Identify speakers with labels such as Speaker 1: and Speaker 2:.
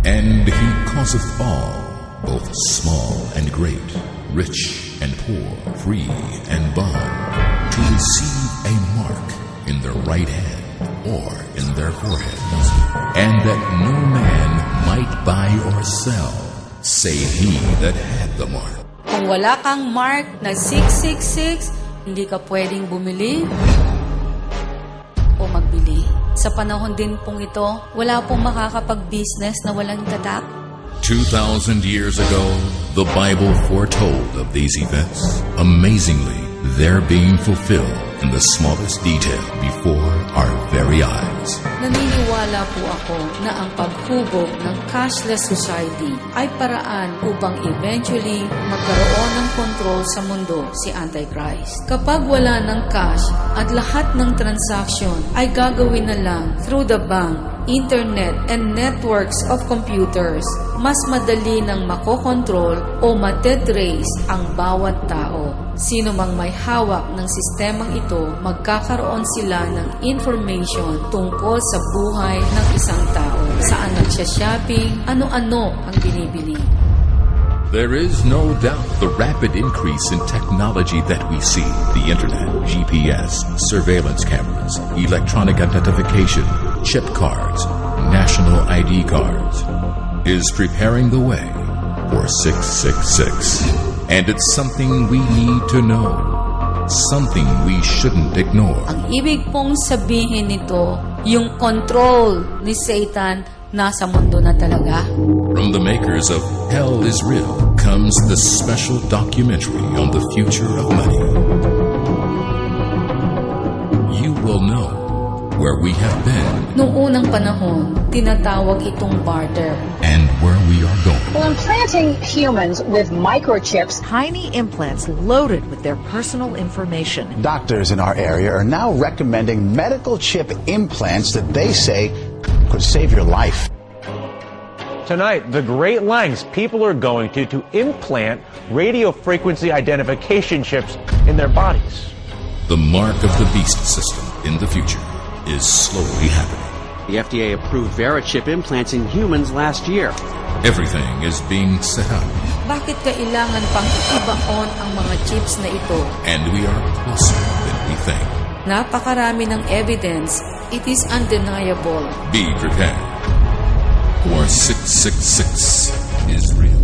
Speaker 1: And he causeth all, both small and great, rich and poor, free and bond, to receive a mark in their right hand or in their foreheads, and that no man might buy or sell, save he that had the mark.
Speaker 2: Kung wala kang mark na 666, hindi ka pwedeng bumili o magbili. Sa panahon din pong ito, wala pong makakapag-business na walang tatak.
Speaker 1: 2,000 years ago, the Bible foretold of these events. Amazingly, they're being fulfilled in the smallest detail before our very eyes.
Speaker 2: Naniniwala po ako na ang paghubog ng cashless society ay paraan upang eventually magkaroon ng control sa mundo si Antichrist. Kapag wala ng cash at lahat ng transaction ay gagawin na lang through the bank, internet, and networks of computers, mas madali nang makokontrol o matetrace ang bawat tao. Sino mang may hawak ng sistemang ito, magkakaroon sila ng information tungkol sa buhay ng isang tao. Saan nagsha-shopping, ano-ano ang binibili.
Speaker 1: There is no doubt the rapid increase in technology that we see, the internet, GPS, surveillance cameras, electronic identification, chip cards, national ID cards, is preparing the way for 666. And it's something we need to know, something we shouldn't ignore.
Speaker 2: Ang ibig pong sabihin nito, yung control ni Satan nasa mundo na talaga.
Speaker 1: From the makers of Hell is Real comes the special documentary on the future of money. You will know where we have been.
Speaker 2: Noong unang panahon, tinatawag itong barter.
Speaker 1: And where we are going.
Speaker 3: Well, implanting humans with microchips,
Speaker 4: tiny implants loaded with their personal information.
Speaker 5: Doctors in our area are now recommending medical chip implants that they say could save your life.
Speaker 6: Tonight, the great lengths people are going to implant radio frequency identification chips in their bodies.
Speaker 1: The mark of the beast system in the future is slowly happening.
Speaker 7: The FDA approved Verichip implants in humans last year.
Speaker 1: Everything is being set up.
Speaker 2: Bakit kailangan pang ibaon ang mga chips na ito?
Speaker 1: And we are closer than we think.
Speaker 2: Napakarami ng evidence. It is undeniable.
Speaker 1: Be prepared. For 666 is real.